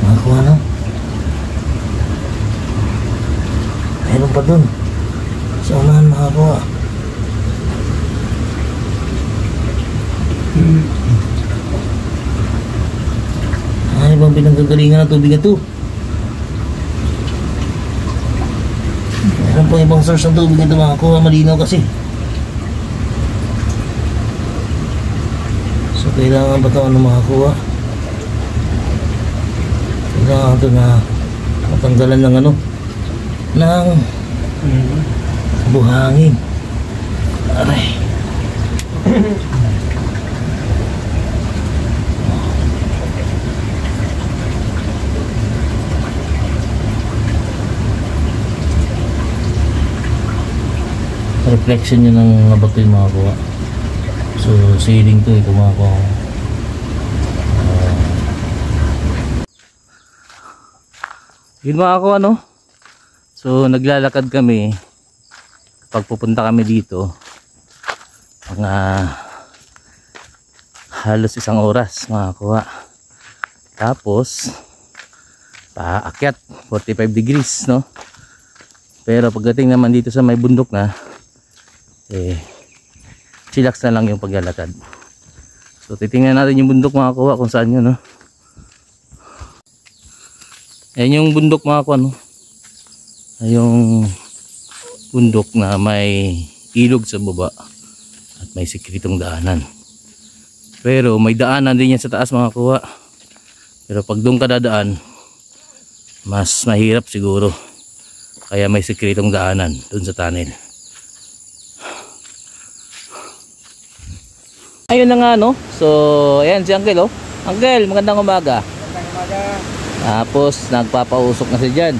Ako ano? Mayroon pa dun. Sa unahan makakuha. Ay, bang pinanggagalingan ng tubig ito? Meron pang ibang source ng tubig ito makakuha. Malinaw kasi. So, kailangan ba ito ano makakuha? Kailangan ito na matanggalan ng ano? Ng buhangin. Aray. Reflection yun ng bato yung makakuha. So ceiling to ito makakuha. Yun makakuha no. So naglalakad kami kapag pupunta kami dito mga halos 1 oras makakuha. Tapos paakyat 45 degrees no. Pero pagdating naman dito sa may bundok na chillax na lang yung paglalakad. So titingnan natin yung bundok makakuha kung saan yun no. Ayan yung bundok makakuha no. Yung bundok na may ilog sa baba at may sikretong daanan. Pero may daanan din yan sa taas makakuha. Pero pag doon ka dadaan mas mahirap siguro. Kaya may sikretong daanan doon sa tunnel. Ayun na nga no. So ayan si Uncle oh. Uncle, magandang umaga. Magandang umaga. Tapos nagpapausok na si Jan.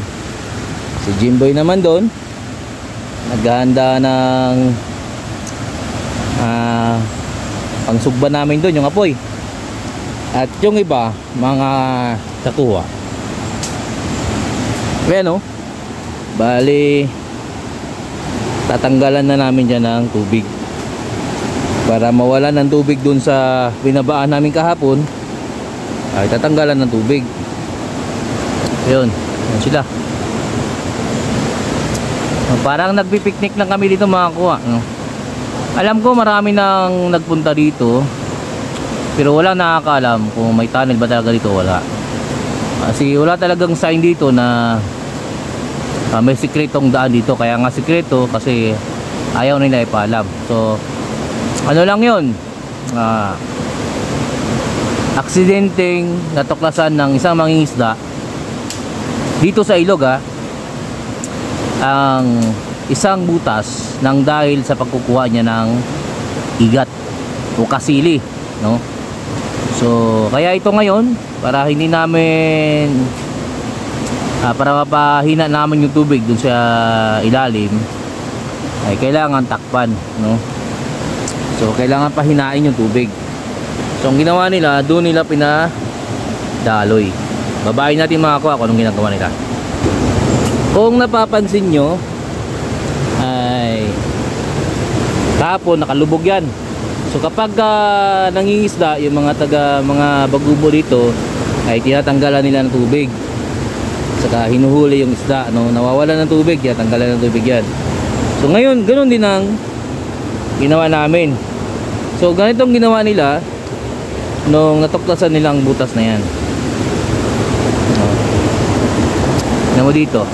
Si Jimboy naman doon naghahanda ng pangsugba namin doon yung apoy. At yung iba mga tatuwa. Ayan oh. Bali tatanggalan na namin dyan ng tubig para mawala ng tubig dun sa binabaan namin kahapon. Ay tatanggalan ng tubig. Ayun, ayun sila. Parang nagpipiknik lang kami dito makakuha no? Alam ko marami nang nagpunta dito pero wala nakakaalam kung may tunnel ba talaga dito. Wala kasi wala talagang sign dito na may sikretong daan dito. Kaya nga sikreto kasi ayaw nila ipaalam. So ano lang yun, aksidenteng natuklasan ng isang mangingisda dito sa ilog ang isang butas nang dahil sa pagkukuha niya ng igat o kasili no? So kaya ito ngayon para hindi namin para mapahina namin yung tubig dun sa ilalim ay kailangan takpan no? So kailangan pahinain yung tubig. So ang ginawa nila doon nila pinadaloy. Babayin natin makakuha kung anong ginagawa nila. Kung napapansin nyo ay kahapon nakalubog yan. So kapag nangingisda yung mga bagubo dito ay tinatanggalan nila ng tubig. Saka hinuhuli yung isda no? Nawawala ng tubig, tinatanggalan ng tubig yan. So ngayon ganoon din ang ginawa namin. So ganitong ginawa nila nung natuklasan nilang butas na yan. Tignan mo dito.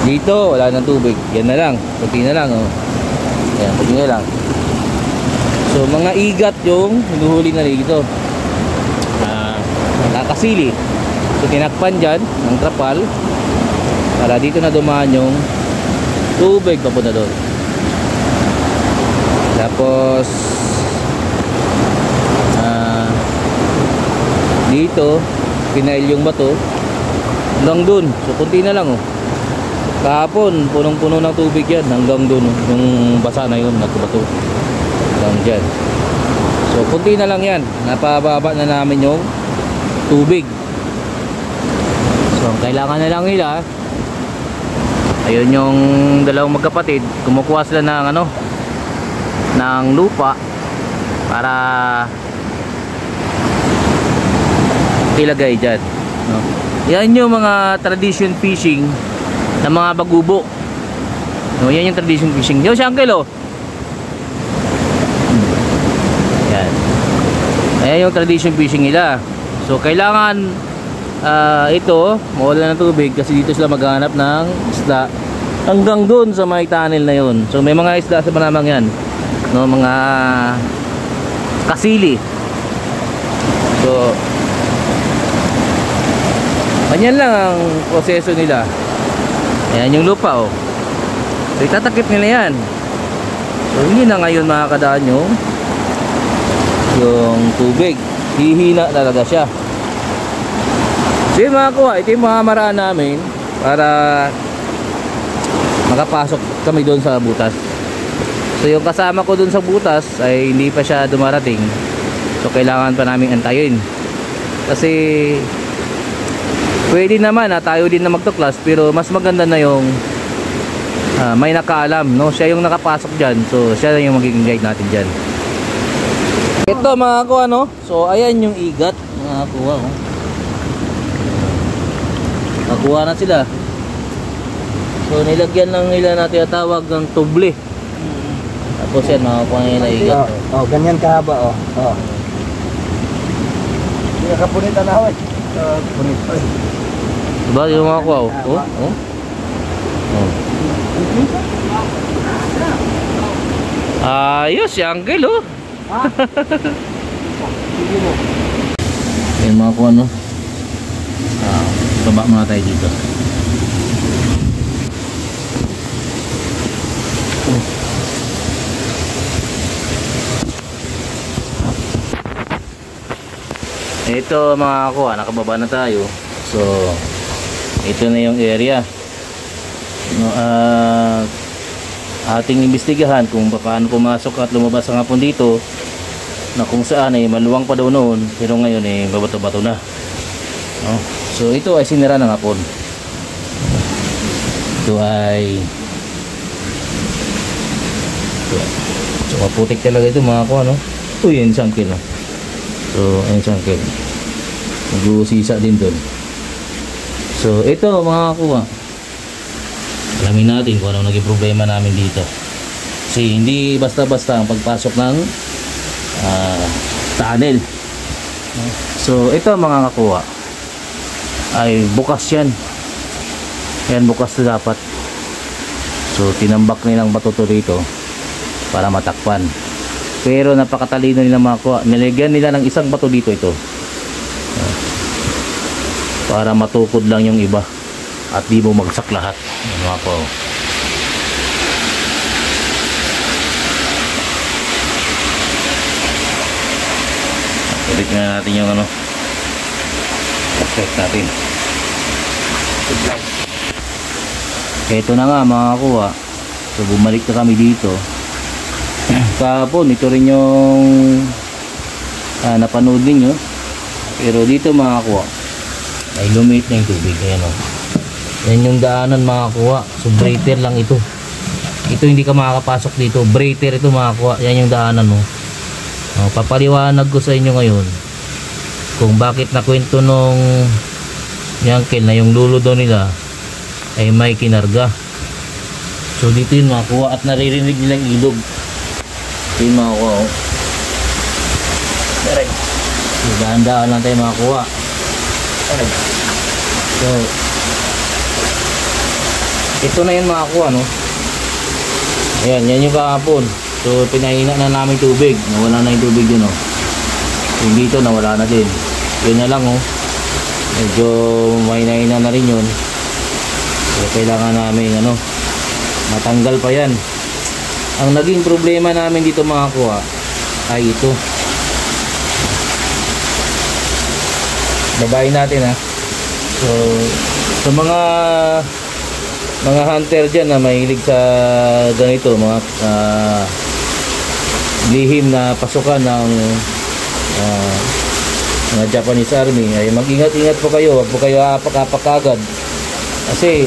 Dito wala nang tubig. Yan na lang. Kunti na lang oh. Yan, kunti na lang. So mga igat yung hinuhuli na dito. Nakakasili. So tinakpan dyan ng trapal para dito na dumaan yung tubig papunta doon. Tapos dito pinail yung bato hanggang dun. So kunti na lang oh. Kahapon punong-puno ng tubig yan hanggang dun oh. Yung basa na yun nagbato hanggang dyan. So kunti na lang yan. Napababa na namin yung tubig. So ang kailangan na lang nila ayun yung dalawang magkapatid kumukuha sila ng ng lupa para ilagay dyan. no? Yan yung mga tradition fishing ng mga bagubo, no? Yan yung tradition fishing. Yo, si Uncle, oh. Yan. Ayan yung tradition fishing nila. So kailangan ito mawala ng tubig kasi dito sila maghanap ng isda hanggang doon sa may tunnel na yun. So may mga isda sa Manamang yan, no? Mga kasili. So ganyan lang ang proseso nila. Ayan yung lupa, oh. So itatakip nila yan. So hindi na ngayon makakadaan yung tubig. Hihina talaga siya. So yun mga kuha, ito yung mga maraan namin para makapasok kami doon sa butas. So yung kasama ko doon sa butas ay hindi pa siya dumarating. So kailangan pa namin antayin. Kasi pwede naman tayo din na magtuklas, pero mas maganda na yung may nakaalam, no? Siya yung nakapasok dyan. So siya yung magiging guide natin dyan. Ito mga kuha, no? So ayan yung igat mga kuha, oh. Nakuha na sila. So nilagyan lang nila na tinatawag ng tuble. Tapos yan, makakuha nila igat. Oh, ganyan kahaba, oh. Oh. Hindi nakapunit ang away. Punit. Diba yung makakuha, oh? Oh, oh. Oh. Ayos, si Uncle, oh. Yan mga kuha, no? Baba muna tayo dito. Ito mga kuha, nakababa na tayo. So ito na yung area, no, ating imbestigahan kung paano pumasok at lumabas ang hapon dito, na kung saan ay maluwang pa daw noon, pero ngayon ay babato-bato na, no? So ito ay sinira ng hapon. Ito ay so maputik talaga ito mga kuha, no? Uy, yan isang kilo. So ayun isang kilo, mag-uusisa din doon. So ito mga kuha, alamin natin kung ano naging problema namin dito. Kasi hindi basta-basta ang pagpasok ng tunnel. So ito mga kakuha ay bukas yan. Yan, bukas na dapat. So tinambak nilang bato to dito para matakpan. Pero napakatalino nila mga kuha. Nilagyan nila ng isang bato dito ito para matukod lang yung iba at di bumagsak lahat. Mga kuha. Ulit na natin yung check natin. Ito na nga mga kuha. So bumalik na kami dito. Kahapon ito rin yung napanood ninyo. Pero dito mga kuha ay lumit na yung tubig. Ayan, oh. Yan yung daanan mga kuha. So breather lang ito. Ito hindi ka makakapasok dito. Breather ito mga kuha. Yan yung daanan, oh. Papaliwanag ko sa inyo ngayon kung bakit nakwento nung Uncle na yung lulo daw nila ay may kinarga. So dito yun makuha at naririnig nilang ilog. Ito yung makuha, oh. So dahan-dahan lang tayo makuha. So ito na yun makuha, no? Ayan, yan yung kahapon. So pinahina na namin tubig. Nawala na yung tubig yun, oh. Yung dito nawala na din. Yun na lang, oh. Medyo mahina-hina na rin yun. So kailangan namin matanggal pa yan. Ang naging problema namin dito mga kuha ay ito. Babayin natin, ha. So sa mga hunter dyan na mahilig sa ganito, mga lihim na pasukan ng mga Japanese Army, ay mag-ingat-ingat po kayo. Huwag po kayo apak-apak agad kasi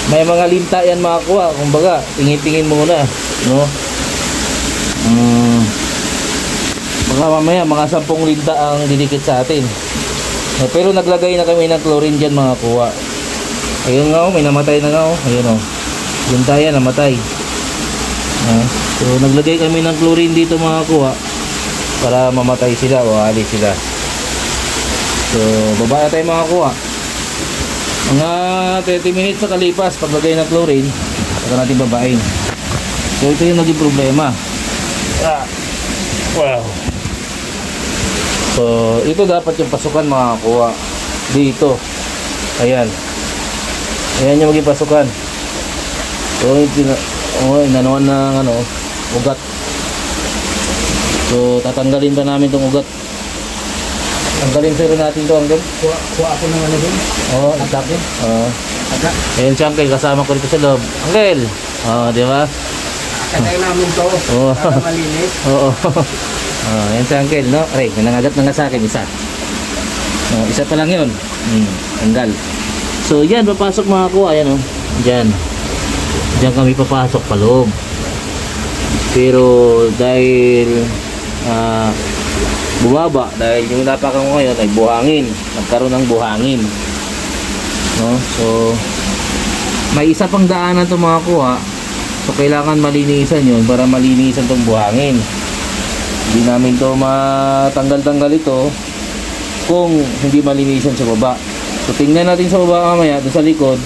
may mga linta yan mga kuha. Kumbaga tingin-tingin muna, no? Baka mamaya mga 10 linta ang didikit sa atin. No, pero naglagay na kami ng chlorine dyan mga kuwa. Ayun nga, may namatay na nga. Ayun o. Yung taya namatay. So naglagay kami ng chlorine dito mga kuwa para mamatay sila o alis sila. So baba na tayo mga kuwa. Mga 30 minutes sa kalipas paglagay ng chlorine, saka natin babain. So ito yung naging problema. Wow. So ito dapat yung pasukan mga kuwa dito. Ayan. Ayan yung maging pasukan. So inanuan ng ugat. So tatanggalin pa namin tong ugat. Tanggalin sir natin to hanggang. Kuha ako ng ano dun. Oo, atake. Aga. Ayan si Uncle, kasama ko dito sa loob. Uncle! Di ba? Katay namin to. Oo. Para malinis. Oo. Ayan si Uncle, no? Aray, nangagat na nga sa akin, isa. Isa pa lang yun. Tanggal. So, yan, papasok mga kuha. Ayan, o. Diyan. Diyan kami papasok pa loob. Pero, dahil bumaba, dahil yung napakan ko ngayon ay buhangin. Nagkaroon ng buhangin. No? So, may isa pang daanan to mga kuha. So, kailangan malinisan yun para malinisan tong buhangin. Hindi namin to matanggal-tanggal ito kung hindi malinisan sa baba. So tingnan natin sa baba mamaya, doon sa likod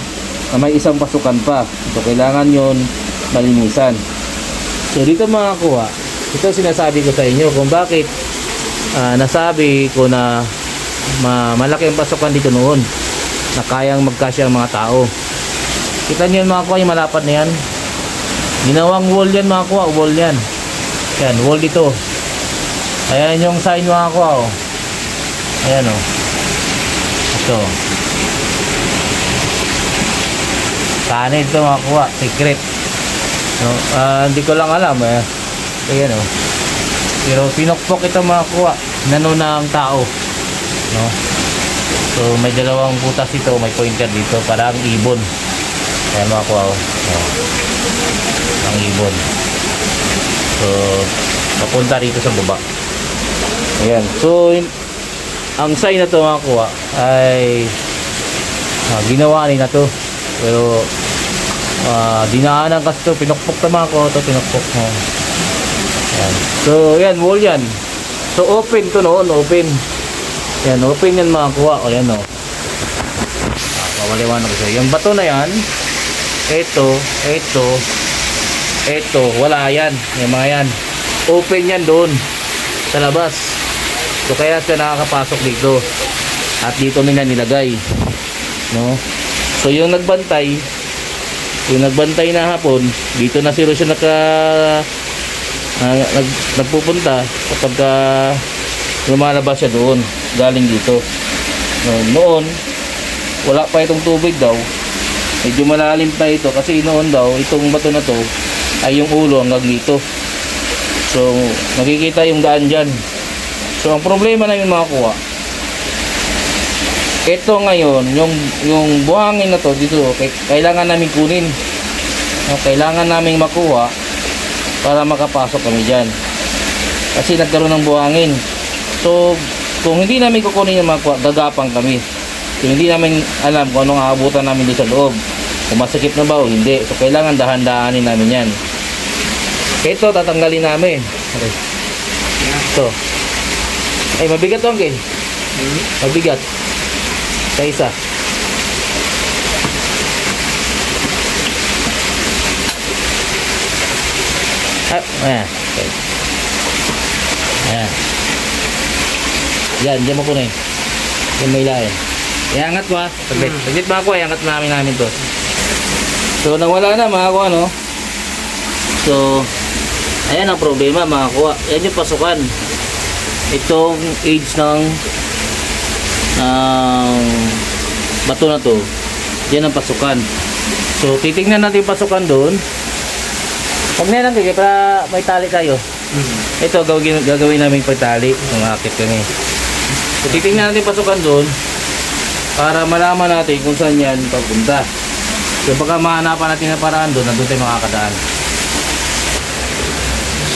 na may isang pasukan pa. So kailangan yon malinisan. So dito mga kuha, ito sinasabi ko sa inyo kung bakit nasabi ko na malaki ang pasukan dito noon na kayang magkasya ang mga tao. Kita nyo mga kuha, yung malapad na yan, ginawang wall yan mga kuha, wall yan. Yan, wall dito. Ayan yung sign mga kuha, oh. Ayan, oh. Ito. Kanin ito mga kuha, secret. No? Hindi ko lang alam, eh. Ayan, oh. Pero pinokpok ito mga kuha, nanuna ang tao. No? So may dalawang butas ito, may pointer dito, parang ibon. Ayan mga kuha, oh. Ang ibon. So papunta dito sa baba. Ayan. So ang sign na to mga kuha ay ginawa nila to. Pero dinaanan kasi to, pinukpok to mga kuha to, pinukpok mo. Ayan. So yan, wall yan. So open to noon, open. Yan, open yan mga kuha. O yan o. Pawaliwanag ko sa'yo. Yung bato na yan, ito, wala yan. Yung mga yan. Open yan doon sa labas. So kaya siya nakakapasok dito. At dito nila nilagay. No? So yung nagbantay na hapon, dito na siya nagpupunta kapag lumalabas siya doon, galing dito. Noon, wala pa itong tubig daw. Medyo malalim pa ito kasi noon daw, itong bato na to ay yung ulo hanggang dito. So, nakikita yung daan dyan. So, ang problema na yung mga kuha, ito ngayon, yung buhangin na to dito, kailangan namin kunin. Kailangan namin makuha para makapasok kami dyan. Kasi nagkaroon ng buhangin. So, kung hindi namin kukunin yung mga kuha, gagapang kami. So, hindi namin alam kung anong aabutan namin dito sa loob. Kung masakit na ba o hindi. So, kailangan dahan-dahanin namin yan. Ito, tatanggalin namin. Okay. Ito. Ay, mabigat to, Uncle. Mabigat. Sa isa. Ayan. Okay. Ayan. Yan mo ko na eh. Yan may lain. Iangat ko ha. Saglit ba ako, iangat namin to. So, nawala na mga kuha, no? So, ayan ang problema mga kuha. Yan yung pasukan. Itong age ng bato na to. Yan ang pasukan. So, titignan natin yung pasukan doon. Huwag na lang kaya para may tali tayo. Ito, gagawin namin pagtali. Umakit kami. So, titignan natin yung pasukan doon para malaman natin kung saan yan papunta. So, baka mahanapan natin na paraan doon, nandun tayo makakadaan.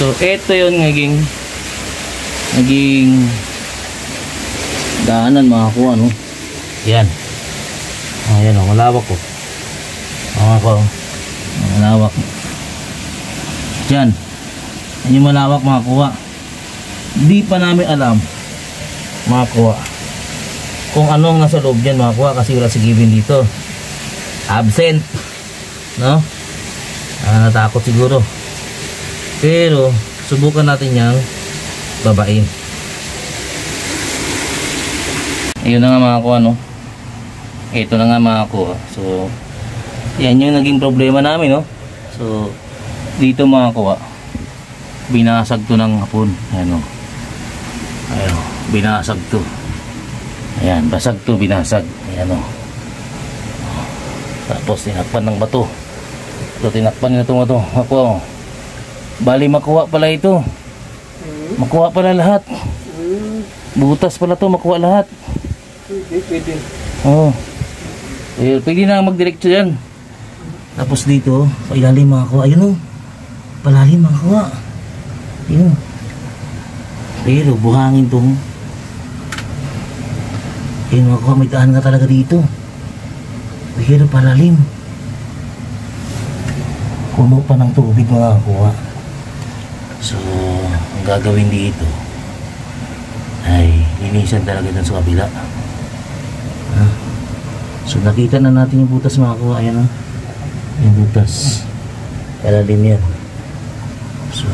So, ito yun naging daanan mga kuha, no? Yan. Ayan o, malawak ko. Mga kuha, malawak. Yan. Yan yung malawak mga kuha. Hindi pa namin alam mga kuha kung anong nasa loob dyan mga kuha, kasi wala si Kevin dito. Absent, no? Natakot siguro. Pero subukan natin yang babain. Ayun na nga mga kuha, no? Ito na nga mga kuha. So yan yung naging problema namin, no? So dito mga kuha, binasag to ng hapon. Ayan, no? Ayan, binasag to. Ayan, basag to, binasag. Ayan, o. Tapos tinakpan ng bato. Ito, tinakpan nila itong bato. Makuha, o. Bali, makuha pala ito. Makuha pala lahat. Butas pala to, makuha lahat. Pwede. Oo. Pwede na magdiretso yan. Tapos dito, pailalim makuha. Ayun, o. Palalim makuha. Ayun. Pero buhangin to. Ayun mga kuha, may daan nga talaga dito. Pero palalim. Kuno pa ng tubig mga kuha. So ang gagawin dito ay linisan talaga dun sa kabila. So nakita na natin yung butas mga kuha. Ayan o, yung butas. Palalim yan. So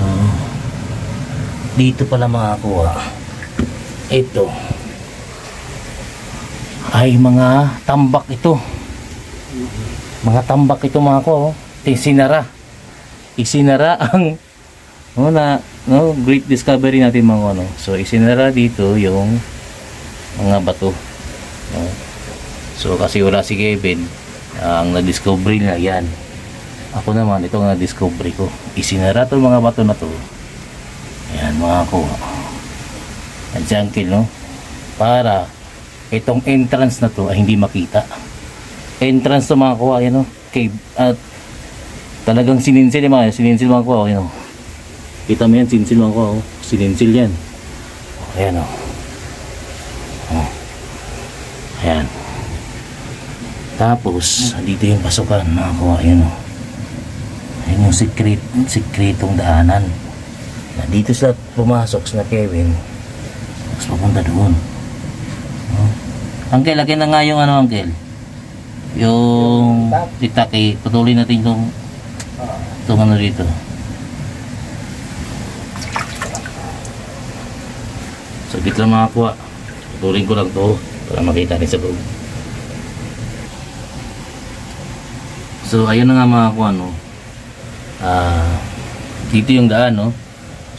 dito pala mga kuha, ito ay mga tambak ito. Mga tambak ito mga kuha, oh. Isinara ang great discovery natin mga ano. So isinara dito yung mga bato, no? So kasi wala si Kevin, ang na-discover niya yan. Ako naman, ito ang na-discover ko. Isinara to mga bato na to. Ayan mga kuha. Yan si Uncle, no? Para itong entrance na to ay hindi makita. Entrance to mga kuha, yan, no? Cave. At talagang sininsil yung mga, sininsil mga kuha, yan, no? Kita mo yan, sininsil mga kuha, oh. Sininsil yan. Ayan, no? Oh. Ayan. Tapos dito yung pasukan mga kuha, yan, no? Ayan yung sikretong daanan. Dito sila pumasok sa Kevin. Tapos papunta doon. Uncle, lagyan na nga yung ano, Uncle. Yung titaki. Patuloy natin itong ano dito. Saglit lang mga kuha. Patuloy ko lang to para makita rin sa loob. So ayun na nga mga kuha, no? Dito yung daan, no?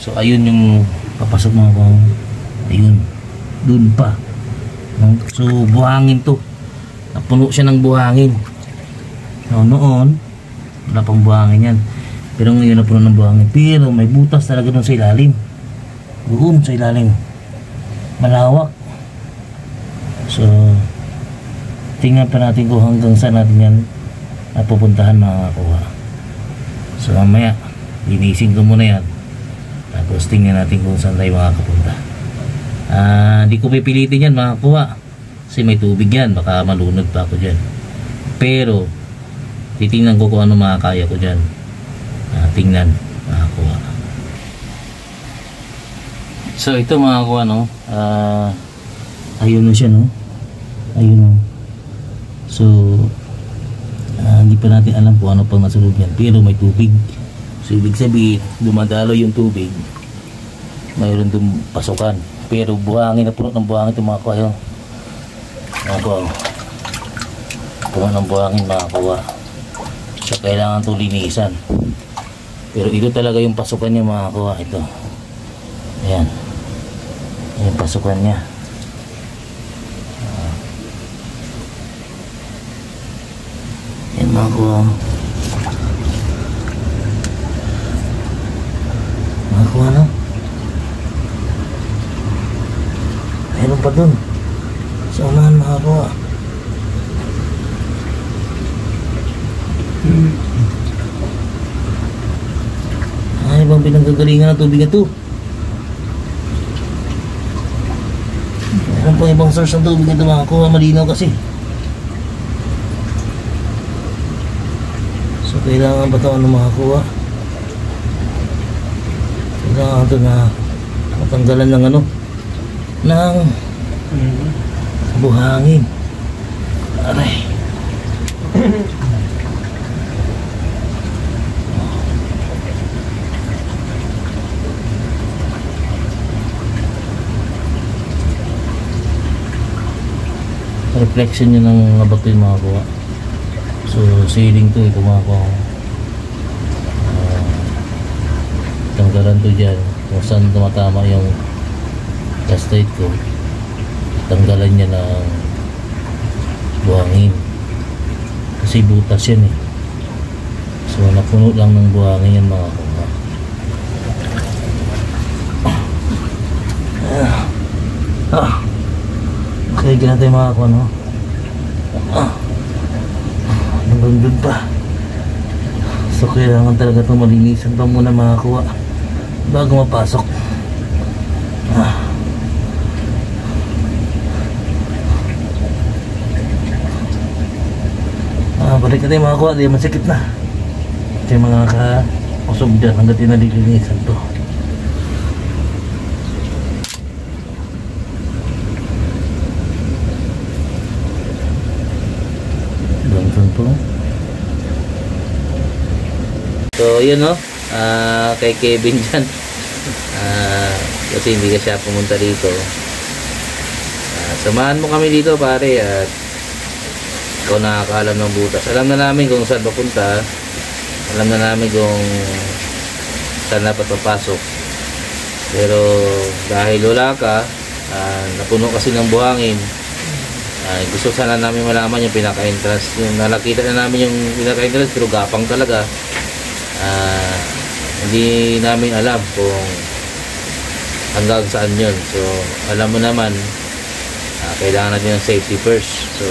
So ayun yung papasok mga kuha. Ayun. Doon pa. So buhangin to. Napuno siya ng buhangin. So, noon wala pang buhangin yan. Pero ngayon napuno ng buhangin. Pero may butas talaga doon sa ilalim. Doon sa ilalim. Malawak. So tingnan pa natin kung hanggang saan natin yan napupuntahan mga kuha. So mamaya linisin ko muna yan. Tapos tingnan natin kung saan tayo makakapunta. Di ko pipilitin yan mga kuha, kasi may tubig yan, baka malunod pa ako dyan. Pero titingnan ko kung ano makakaya ko dyan. Tingnan mga kuha. So ito mga kuha, no? Ayun na siya, no? Ayun, no? So hindi pa natin alam kung ano pang nasulog yan, pero may tubig. So ibig sabihin dumadalo yung tubig, mayroon dun pasukan. Pero buhangin na puno ng buhangin ito mga kuha, yun. Mga kuha, puno ng buhangin mga kuha. So kailangan ito linisan. Pero ito talaga yung pasukan niya mga kuha. Ito, ayan, yung pasukan niya. Ayan mga kuha. Mga kuha, no? Meron pa dun sa unahan mga kuha. Ay, bang pinanggagalingan ng tubig na to? Meron pang ibang source ng tubig ito makakuha, malinaw kasi. So kailangan ba ito makakuha? Kailangan ito na matanggalan ng ano, ng buhangin. Aray. Reflection yun ng bato yung makakuha. So ceiling to ito makakuha. Tanggalan to dyan kung saan tumatama yung gaslight ko. Tanggalan niya ng buhangin kasi butas yan eh. So napuno lang ng buhangin yan makakuha. Okay, ganyan tayo makakuha, no? Nandun pa. So kailangan talaga itong malinisan pa muna makakuha bago mapasok. Balik na tayo makakuha, di masikip na. Kasi mga ka-usog dyan hanggat nalilinisan to. So yun no, kay Kevin dyan, kasi hindi ka siya pumunta dito. Samahan mo kami dito pare, at ikaw nakakaalam ng butas. Alam na namin kung saan papunta, alam na namin kung saan dapat papasok, pero dahil wala ka, napuno kasi ng buhangin. Gusto sana namin malaman yung pinaka-entrance. Yung nakita na namin yung pinaka-entrance pero gapang talaga. Hindi namin alam kung hanggang saan yun. So alam mo naman, kailangan natin ng safety first. So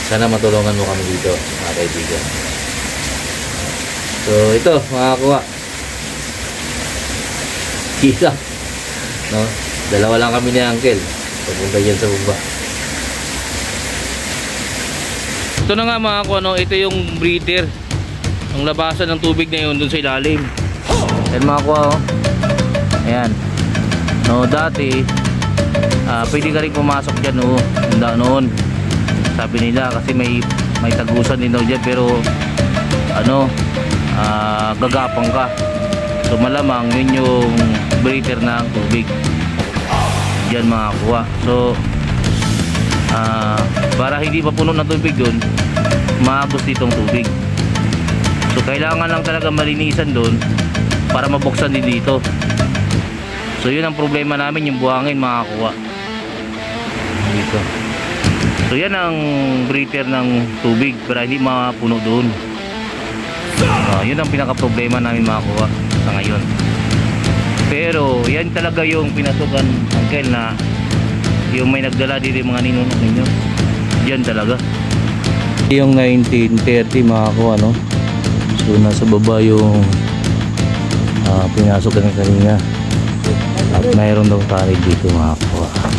sana matulungan mo kami dito mga kaibigan. So ito makakuha kita, no? Dalawa lang kami ni Uncle papunta dyan sa baba. Ito na nga mga no, ito yung breather, ang labasan ng tubig na yun dun sa ilalim. Ayan mga kuha, oh. Ayan. No, dati pwede ka rin pumasok dyan, oh. Noon sabi nila kasi may tagusan din daw dyan, pero ano, gagapang ka. So malamang yun yung breather ng tubig dyan mga kuha. So para hindi pa puno ng tubig doon, maagos ditong tubig. So kailangan lang talaga malinisan doon para mabuksan din dito. So yun ang problema namin, yung buhangin makakuha dito. So yan ang breather ng tubig para hindi mapuno doon. Yun ang pinaka problema namin makakuha sa ngayon. Pero yan talaga yung pinasukan Uncle, na yung may nagdala dito yung mga ninunok ninyo. Yan talaga. Yung 1930 makakuha, no? So nasa baba yung pinasok ng kanina. At mayroon daw tayo dito makakuha.